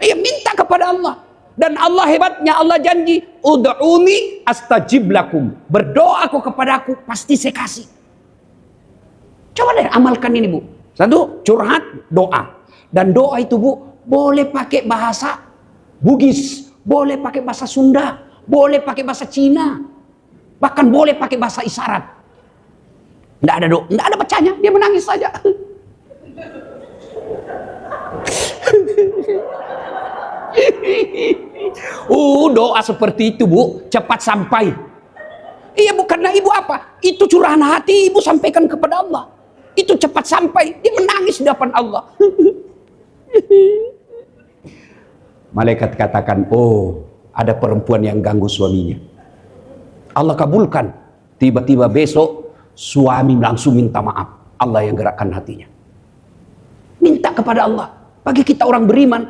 Ya minta kepada Allah. Dan Allah hebatnya, Allah janji, ud'uni astajib lakum. Berdoa aku kepada aku, pasti saya kasih. Coba deh amalkan ini bu. 1, curhat, doa. Dan doa itu bu, boleh pakai bahasa Bugis, boleh pakai bahasa Sunda, boleh pakai bahasa Cina, bahkan boleh pakai bahasa isyarat. Tidak ada bacanya, dia menangis saja. Doa seperti itu bu, cepat sampai. Iya, bukanlah ibu apa? Itu curahan hati ibu sampaikan kepada Allah. itu cepat sampai. Dia menangis di depan Allah. Malaikat katakan, oh, ada perempuan yang ganggu suaminya. Allah kabulkan. Tiba-tiba besok suami langsung minta maaf. Allah yang gerakkan hatinya. Minta kepada Allah. Bagi kita orang beriman,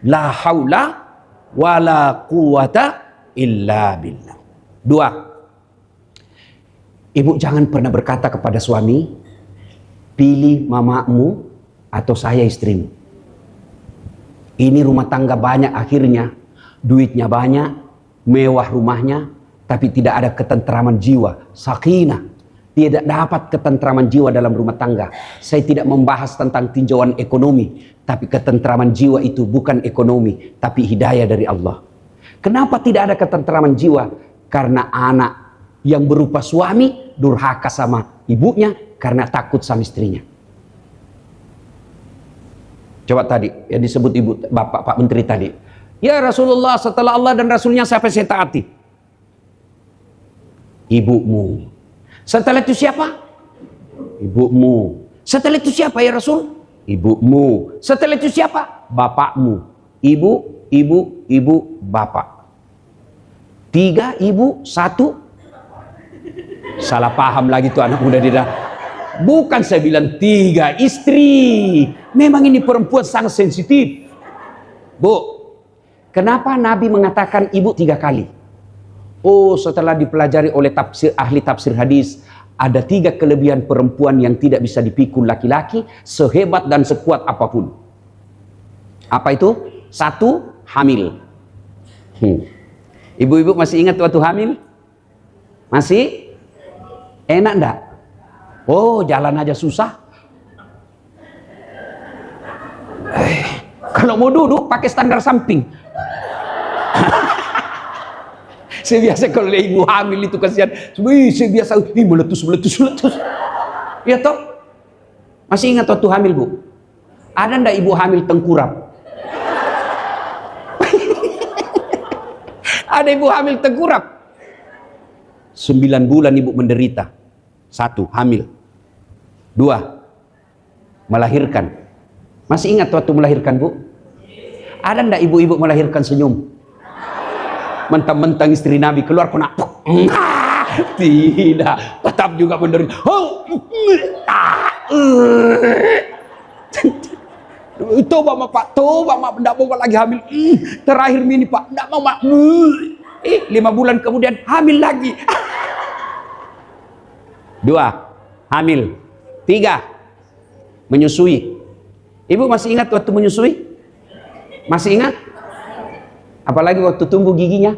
la haula wala quwata illa billah. 2. Ibu jangan pernah berkata kepada suami, pilih mamamu atau saya istrimu. Ini rumah tangga banyak akhirnya, duitnya banyak, mewah rumahnya, tapi tidak ada ketentraman jiwa, sakinah. Tidak dapat ketentraman jiwa dalam rumah tangga. Saya tidak membahas tentang tinjauan ekonomi, tapi ketentraman jiwa itu bukan ekonomi, tapi hidayah dari Allah. Kenapa tidak ada ketentraman jiwa? Karena anak yang berupa suami durhaka sama ibunya karena takut sama istrinya. Coba tadi yang disebut ibu bapak Pak Menteri tadi. Ya Rasulullah, setelah Allah dan Rasulnya siapa yang saya taati? Ibumu. Setelah itu siapa? Ibumu. Setelah itu siapa ya Rasul? Ibumu. Setelah itu siapa? Bapakmu. Ibu, ibu, ibu, bapak. 3 ibu, 1. Salah paham lagi tuh anak muda dia. Bukan saya bilang 3 istri. Memang ini perempuan sangat sensitif. Bu, kenapa Nabi mengatakan ibu 3 kali? Oh, setelah dipelajari oleh ahli tafsir hadis, ada 3 kelebihan perempuan yang tidak bisa dipikul laki-laki sehebat dan sekuat apapun. Apa itu? 1, hamil. Ibu-ibu masih ingat waktu hamil? Masih? Enak enggak? Oh, jalan aja susah. Kalau mau duduk pakai standar samping. Saya biasa kalau ibu hamil itu kasihan. Saya biasa meletus. Ya toh? Masih ingat waktu hamil, Bu? Ada ndak ibu hamil tengkurap? Ada ibu hamil tengkurap. 9 bulan ibu menderita. 1, hamil. 2, melahirkan. Masih ingat waktu melahirkan, Bu? Ada ndak ibu-ibu melahirkan senyum? Mentang-mentang istri Nabi keluar kena tidak, tetap juga menderita. Toba mak Pak, toba mak, tidak mau lagi hamil. Terakhir ini Pak, tidak mau mak. 5 bulan kemudian hamil lagi. 2, hamil. 3, menyusui. Ibu masih ingat waktu menyusui? Masih ingat? Apalagi waktu tumbuh giginya.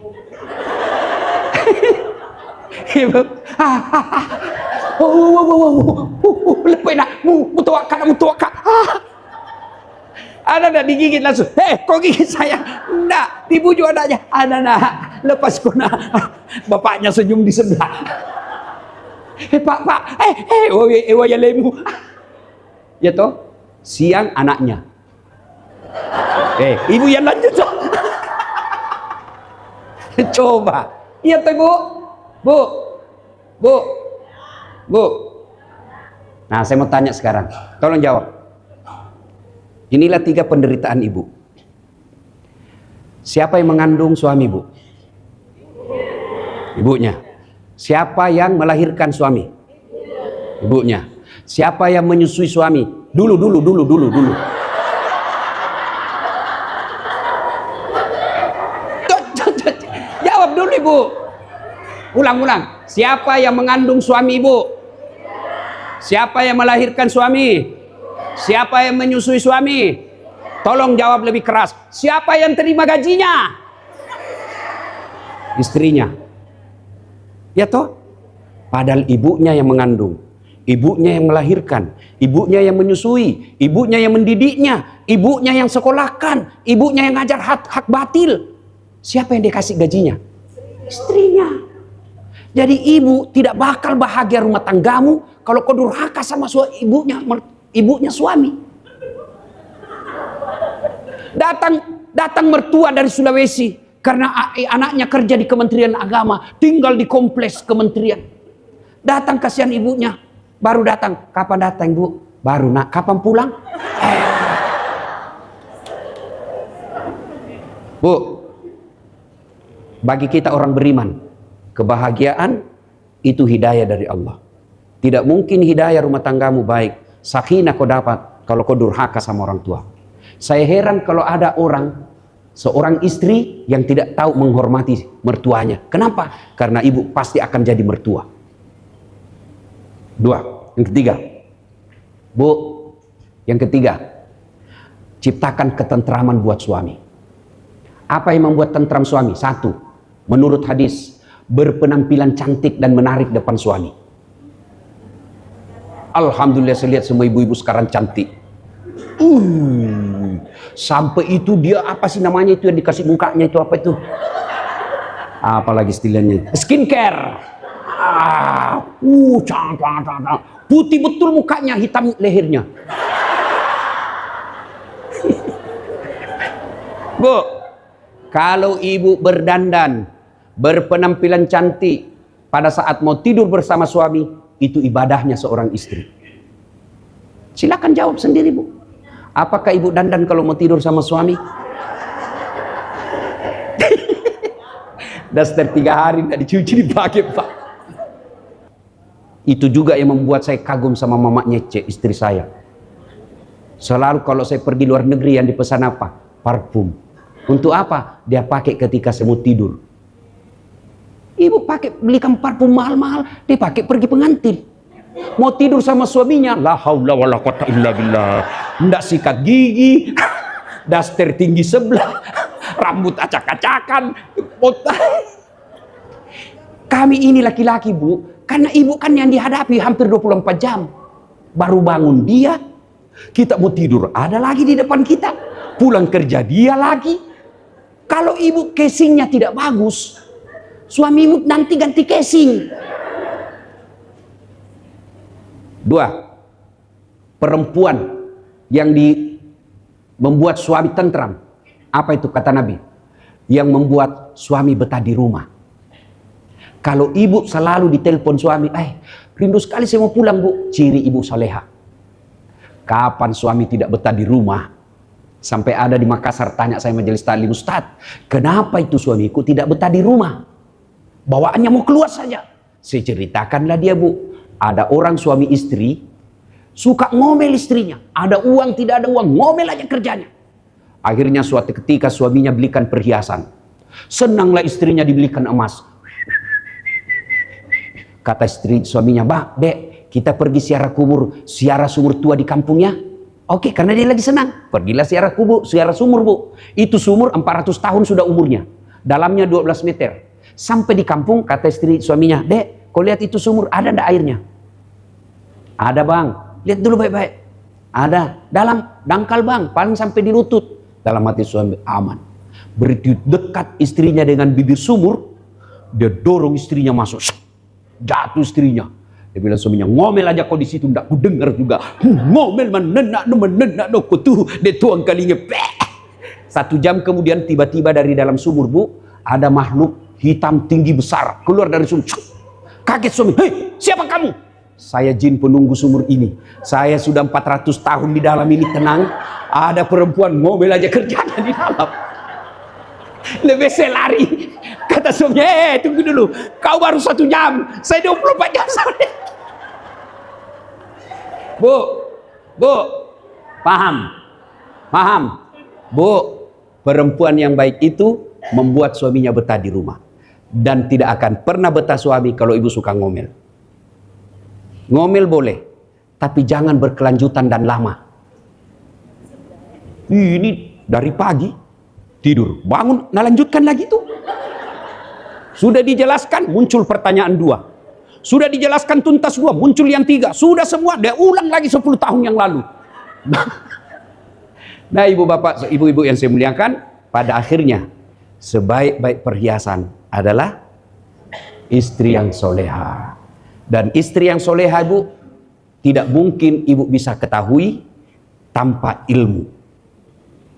Ibu, lepoi nak, mutuaka. Ada nak digigit langsung. Kok gigit saya? Enggak, dibujuk anaknya. Ada nak, lepas kona. Bapaknya senyum di sebelah. Pak, waya lemu. Ya toh, siang anaknya. Ibu yang lanjut toh. Coba. Iya toh Bu. Nah, saya mau tanya sekarang. Tolong jawab. Inilah 3 penderitaan ibu. Siapa yang mengandung suami, Bu? Ibunya. Siapa yang melahirkan suami? Ibunya. Siapa yang menyusui suami? Dulu. Jawab dulu, Ibu. Ulang. Siapa yang mengandung suami, Ibu? Siapa yang melahirkan suami? Siapa yang menyusui suami? Tolong jawab lebih keras. Siapa yang terima gajinya? Istrinya. Ya toh? Padahal ibunya yang mengandung, ibunya yang melahirkan, ibunya yang menyusui, ibunya yang mendidiknya, ibunya yang sekolahkan, ibunya yang ngajar hak batil. Siapa yang dikasih gajinya? Istrinya. Jadi ibu tidak bakal bahagia rumah tanggamu kalau kau durhaka sama ibunya suami. Datang mertua dari Sulawesi karena anaknya kerja di Kementerian Agama, tinggal di kompleks kementerian. Datang kasihan ibunya, Baru datang. Kapan datang, Bu? Baru, nak. Kapan pulang? Bu, bagi kita orang beriman, kebahagiaan itu hidayah dari Allah. Tidak mungkin hidayah rumah tanggamu baik, sakinah kau dapat kalau kau durhaka sama orang tua. Saya heran kalau ada seorang istri yang tidak tahu menghormati mertuanya. Kenapa? Karena ibu pasti akan jadi mertua. Dua. Yang ketiga, Bu, yang ketiga, ciptakan ketentraman buat suami. Apa yang membuat tentram suami? Satu, menurut hadis, berpenampilan cantik dan menarik depan suami. Alhamdulillah, saya lihat semua ibu-ibu sekarang cantik. Sampai itu dia apa sih namanya itu yang dikasih mukanya itu, apa itu? Apalagi istilahnya? Skincare. Putih betul mukanya, hitam lehernya. Bu, kalau ibu berdandan, berpenampilan cantik pada saat mau tidur bersama suami, itu ibadahnya seorang istri. Silakan jawab sendiri, Bu. Apakah ibu dandan kalau mau tidur sama suami? Daster 3 hari tidak dicuci dipakai, Pak. Itu juga yang membuat saya kagum sama Mama Nyece, istri saya. Selalu kalau saya pergi luar negeri yang dipesan apa? Parfum. Untuk apa? Dia pakai ketika saya mau tidur. Ibu pakai belikan parfum mahal-mahal, dia pakai pergi pengantin. Mau tidur sama suaminya, la haula wala quwata illa billah. Ndak sikat gigi, daster tinggi sebelah, rambut acak-acakan. Kami ini laki-laki, Bu, karena ibu kan yang dihadapi hampir 24 jam. Baru bangun dia, kita mau tidur, ada lagi di depan kita. Pulang kerja dia lagi. Kalau ibu casingnya tidak bagus, suamimu nanti ganti casing. Dua, perempuan yang membuat suami tentram. Apa itu kata Nabi? Yang membuat suami betah di rumah. Kalau ibu selalu ditelepon suami, rindu sekali saya mau pulang, Bu. Ciri ibu soleha. Kapan suami tidak betah di rumah? Sampai ada di Makassar tanya saya majelis taklim, Ustaz, kenapa itu suamiku tidak betah di rumah? Bawaannya mau keluar saja. Saya ceritakanlah dia, Bu. Ada orang suami istri, suka ngomel istrinya. Ada uang, tidak ada uang, ngomel aja kerjanya. Akhirnya suatu ketika suaminya belikan perhiasan. Senanglah istrinya dibelikan emas. Kata istri suaminya, Dek, kita pergi ziarah sumur tua di kampungnya. Oke, karena dia lagi senang. Pergilah ziarah sumur, Bu. Itu sumur 400 tahun sudah umurnya. Dalamnya 12 meter. Sampai di kampung, kata istri suaminya, Dek, kau lihat itu sumur, ada ndak airnya? Ada, Bang. Lihat dulu baik-baik. Ada. Dalam, dangkal, Bang. Paling sampai di lutut. Dalam hati suami, aman. Begitu dekat istrinya dengan bibir sumur, dia dorong istrinya masuk. Jatuh istrinya. Dia bilang suaminya, ngomel aja kau di situ, ndak ku dengar juga. Ngomel menenak no kutu, dia tuang kalinya. 1 jam kemudian tiba-tiba dari dalam sumur, Bu, ada makhluk hitam tinggi besar keluar dari sumur. Kaget suami, hei, siapa kamu? Saya jin penunggu sumur ini. Saya sudah 400 tahun di dalam ini tenang. Ada perempuan ngomel aja kerjanya di dalam. Lebih saya lari. Kata suaminya, tunggu dulu. Kau baru 1 jam. Saya 24 jam sampai. Bu, paham. Bu, perempuan yang baik itu membuat suaminya betah di rumah. Dan tidak akan pernah betah suami kalau ibu suka ngomel. Ngomel boleh, tapi jangan berkelanjutan dan lama. Ini dari pagi, tidur, bangun, lanjutkan lagi tuh. Sudah dijelaskan, muncul pertanyaan 2. Sudah dijelaskan tuntas 2, muncul yang 3. Sudah semua, dia ulang lagi 10 tahun yang lalu. Nah, ibu bapak, ibu-ibu yang saya muliakan, pada akhirnya, sebaik-baik perhiasan adalah istri yang soleha. Dan istri yang soleha, Bu, tidak mungkin ibu bisa ketahui tanpa ilmu,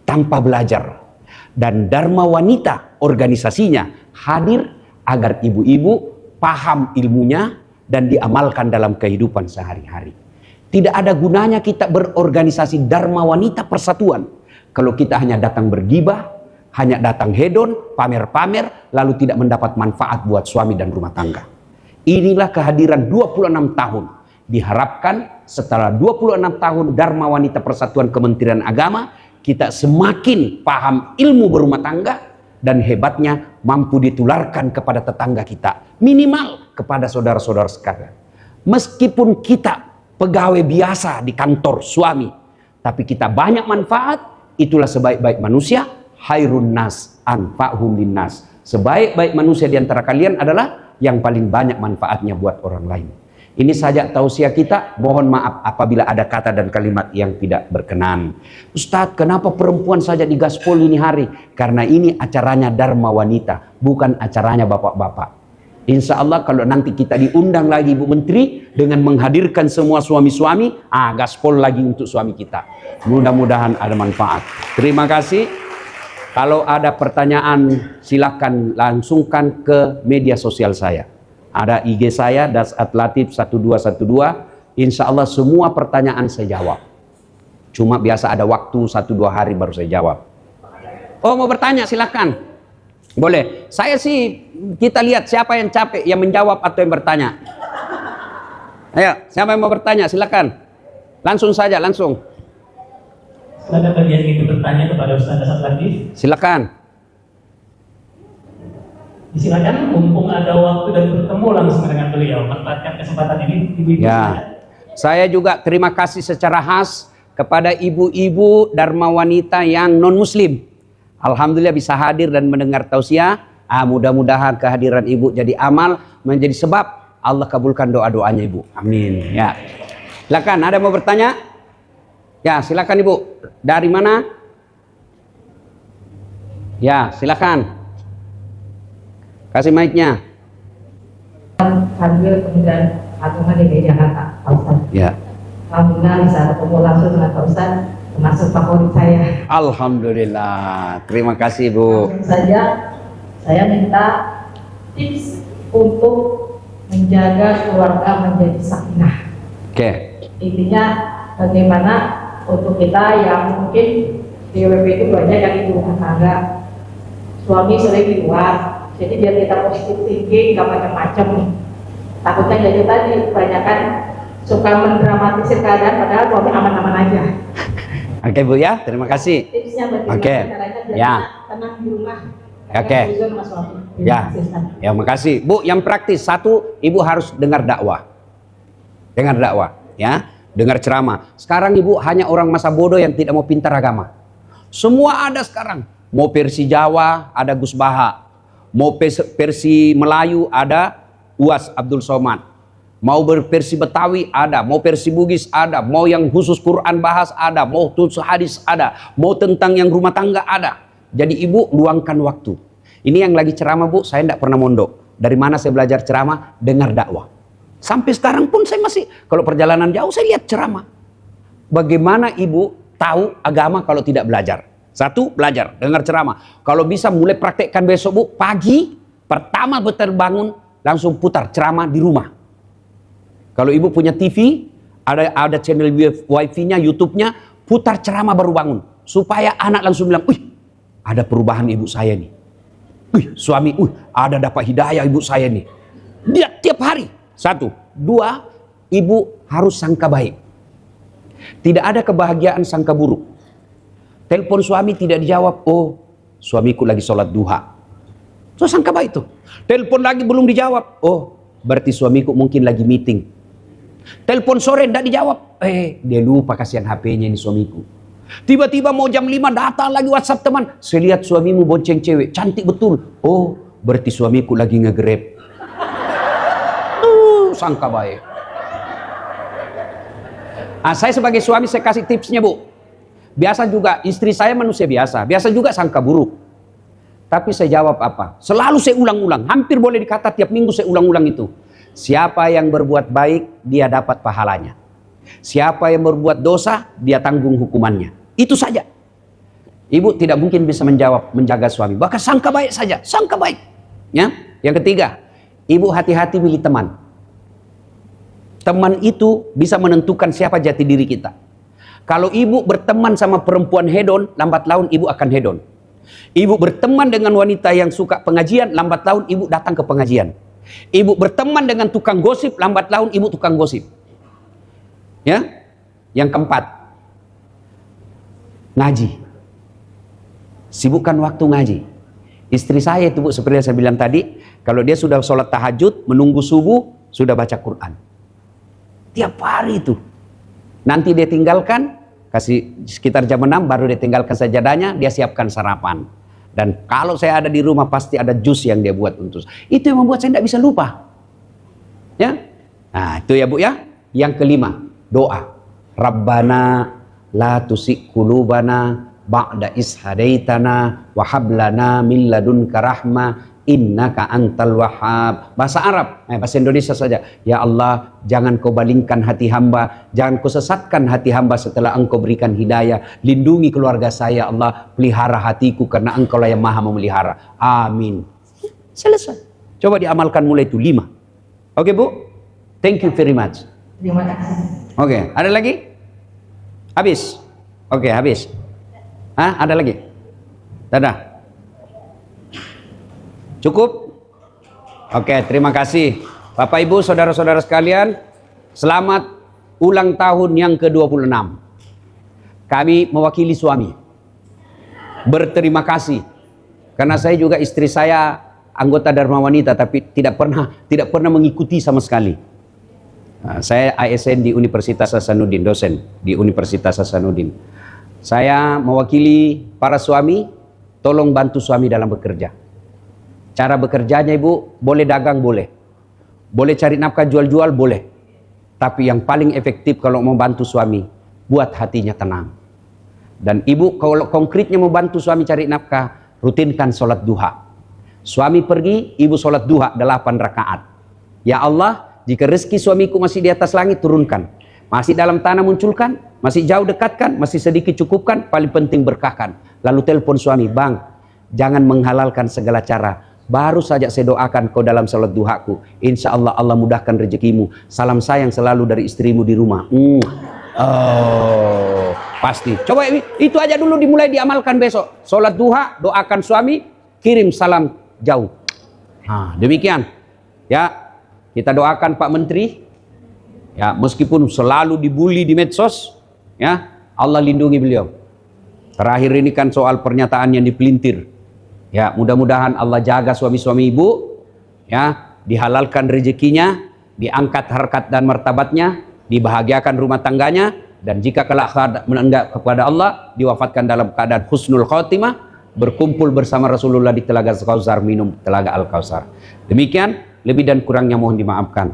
tanpa belajar. Dan Dharma Wanita organisasinya hadir agar ibu-ibu paham ilmunya dan diamalkan dalam kehidupan sehari-hari. Tidak ada gunanya kita berorganisasi Dharma Wanita Persatuan kalau kita hanya datang bergibah, hanya datang hedon, pamer-pamer, lalu tidak mendapat manfaat buat suami dan rumah tangga. Inilah kehadiran 26 tahun. Diharapkan setelah 26 tahun Dharma Wanita Persatuan Kementerian Agama, kita semakin paham ilmu berumah tangga, dan hebatnya mampu ditularkan kepada tetangga kita, minimal kepada saudara-saudara sekalian. Meskipun kita pegawai biasa di kantor suami, tapi kita banyak manfaat. Itulah sebaik-baik manusia, khairun nas anfa'hum linnas. Sebaik-baik manusia di antara kalian adalah yang paling banyak manfaatnya buat orang lain. Ini saja tausiah kita. Mohon maaf apabila ada kata dan kalimat yang tidak berkenan. Ustadz, kenapa perempuan saja digaspol ini hari? Karena ini acaranya Dharma Wanita, bukan acaranya bapak-bapak. Insya Allah kalau nanti kita diundang lagi Ibu Menteri dengan menghadirkan semua suami-suami, gaspol lagi untuk suami kita. Mudah-mudahan ada manfaat. Terima kasih. Kalau ada pertanyaan silakan langsungkan ke media sosial saya. Ada IG saya dasatlatif1212. Insya Allah semua pertanyaan saya jawab. Cuma biasa ada waktu 1-2 hari baru saya jawab. Oh, mau bertanya silakan. Boleh. Saya sih, kita lihat siapa yang capek yang menjawab atau yang bertanya. Ayo, siapa yang mau bertanya silakan. Langsung saja, langsung. Ada bagian ingin bertanya kepada Ustaz Dasatlatif? Silakan. Silakan, mumpung ada waktu dan bertemu langsung dengan beliau, manfaatkan kesempatan ini. Ibu-ibu ya, saya juga terima kasih secara khas kepada ibu-ibu Dharma Wanita yang non Muslim. Alhamdulillah bisa hadir dan mendengar tausiah. Mudah-mudahan kehadiran ibu jadi amal, menjadi sebab Allah kabulkan doa-doanya ibu. Amin. Ya, silakan. Ada mau bertanya? Ya, silakan ibu. Dari mana? Ya, silakan. Kasih mic-nya. Hadir Kementerian Agama DKI Jakarta, Pak Ustaz. Ya. Alhamdulillah bisa ketemu langsung dengan Pak Ustaz, termasuk favorit saya. Alhamdulillah. Terima kasih Bu. Langsung saja, saya minta tips untuk menjaga keluarga menjadi sakinah. Oke. Intinya bagaimana untuk kita yang mungkin di WP itu banyak yang ibu rumah tangga, suami sering di luar. Jadi biar kita positif thinking, gak macam-macam. Takutnya jadi tadi kebanyakan suka mendramatisir keadaan padahal suami aman-aman aja. Oke Bu ya, terima kasih. Tipsnya bagaimana caranya biar Ya. kita tenang di rumah. Oke. Ya. Ya, makasih. Bu, yang praktis. Satu, Ibu harus dengar dakwah. Dengar dakwah, ya. Dengar ceramah. Sekarang Ibu hanya orang masa bodoh yang tidak mau pintar agama. Semua ada sekarang. Mau versi Jawa, ada Gus Baha. Mau versi Melayu ada Uas Abdul Somad. Mau versi Betawi ada, mau versi Bugis ada, mau yang khusus Quran bahas ada, mau khusus hadis ada, mau tentang yang rumah tangga ada. Jadi Ibu luangkan waktu. Ini yang lagi ceramah Bu, saya tidak pernah mondok. Dari mana saya belajar ceramah? Dengar dakwah. Sampai sekarang pun saya masih, kalau perjalanan jauh saya lihat ceramah. Bagaimana Ibu tahu agama kalau tidak belajar? Satu, belajar, dengar ceramah. Kalau bisa mulai praktekkan besok Bu, pagi, pertama terbangun, langsung putar ceramah di rumah. Kalau Ibu punya TV, ada channel wifi-nya, YouTube-nya, putar ceramah baru bangun. Supaya anak langsung bilang, wih, ada perubahan ibu saya nih. Wih, suami, ada dapat hidayah ibu saya nih. Dia tiap hari. Satu. Dua, Ibu harus sangka baik. Tidak ada kebahagiaan sangka buruk. Telepon suami tidak dijawab, oh suamiku lagi sholat duha. So sangka baik tuh. Telepon lagi belum dijawab, oh berarti suamiku mungkin lagi meeting. Telepon sore tidak dijawab, dia lupa kasihan HP-nya ini suamiku. Tiba-tiba mau jam 5 datang lagi WhatsApp teman, saya lihat suamimu bonceng cewek, cantik betul. Oh berarti suamiku lagi nge-grab. Sangka baik. Saya sebagai suami saya kasih tipsnya Bu. Biasa juga istri saya manusia biasa juga sangka buruk. Tapi saya jawab apa? Selalu saya ulang-ulang, hampir boleh dikata tiap minggu saya ulang-ulang itu. Siapa yang berbuat baik, dia dapat pahalanya. Siapa yang berbuat dosa, dia tanggung hukumannya. Itu saja. Ibu tidak mungkin bisa menjaga suami. Bahkan sangka baik saja, sangka baik. Ya. Yang ketiga, Ibu hati-hati milih teman. Teman itu bisa menentukan siapa jati diri kita. Kalau ibu berteman sama perempuan hedon, lambat laun ibu akan hedon. Ibu berteman dengan wanita yang suka pengajian, lambat laun ibu datang ke pengajian. Ibu berteman dengan tukang gosip, lambat laun ibu tukang gosip. Ya, yang keempat, ngaji. Sibukkan waktu ngaji. Istri saya itu Bu, seperti yang saya bilang tadi, kalau dia sudah sholat tahajud, menunggu subuh, sudah baca Quran. Tiap hari itu. Nanti dia tinggalkan, kasih sekitar jam 6, baru dia tinggalkan sajadahnya, dia siapkan sarapan. Dan kalau saya ada di rumah, pasti ada jus yang dia buat untuk. Itu yang membuat saya tidak bisa lupa. Ya, nah itu ya Bu ya. Yang kelima, doa. Rabbana la tusik qulubana ba'da is hadaitana wa hab lana min ladunka rahmah innaka antal wahhab. Bahasa Arab, bahasa Indonesia saja. Ya Allah, jangan kau balingkan hati hamba, jangan kau sesatkan hati hamba setelah engkau berikan hidayah. Lindungi keluarga saya Allah, pelihara hatiku karena engkau lah yang maha memelihara. Amin. Selesai. Coba diamalkan mulai itu 5. Oke Bu? Thank you very much. Terima kasih. Oke, ada lagi? Habis? Oke, habis. Hah, ada lagi? Dadah. Cukup? Oke, terima kasih. Bapak Ibu, saudara-saudara sekalian, selamat ulang tahun yang ke-26. Kami mewakili suami. Berterima kasih. Karena saya juga istri saya anggota Dharma Wanita, tapi tidak pernah mengikuti sama sekali. Nah, saya ASN di Universitas Hasanuddin, dosen di Universitas Hasanuddin. Saya mewakili para suami, tolong bantu suami dalam bekerja. Cara bekerjanya Ibu, boleh dagang boleh. Boleh cari nafkah jual-jual boleh. Tapi yang paling efektif kalau mau bantu suami, buat hatinya tenang. Dan Ibu kalau konkretnya mau bantu suami cari nafkah, rutinkan sholat duha. Suami pergi, Ibu sholat duha 8 rakaat. Ya Allah, jika rezeki suamiku masih di atas langit, turunkan. Masih dalam tanah munculkan, masih jauh dekatkan, masih sedikit cukupkan, paling penting berkahkan. Lalu telepon suami, bang, jangan menghalalkan segala cara. Baru saja saya doakan kau dalam salat duhaku. Insya Allah Allah mudahkan rezekimu. Salam sayang selalu dari istrimu di rumah. Oh, pasti. Coba itu aja dulu dimulai diamalkan besok. Salat duha, doakan suami, kirim salam jauh. Nah, demikian. Ya, kita doakan Pak Menteri. Ya, meskipun selalu dibully di medsos, ya, Allah lindungi beliau. Terakhir ini kan soal pernyataan yang dipelintir. Ya, mudah-mudahan Allah jaga suami-suami Ibu, ya, dihalalkan rezekinya, diangkat harkat dan martabatnya, dibahagiakan rumah tangganya, dan jika kelak menenggak kepada Allah, diwafatkan dalam keadaan husnul khotimah, berkumpul bersama Rasulullah di Telaga Al-Kautsar, minum Telaga Al-Kautsar. Demikian, lebih dan kurangnya mohon dimaafkan.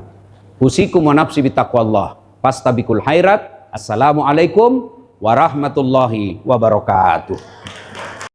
Usikum wa nafsi bitaqwallah. Fastabikul khairat. Assalamualaikum warahmatullahi wabarakatuh.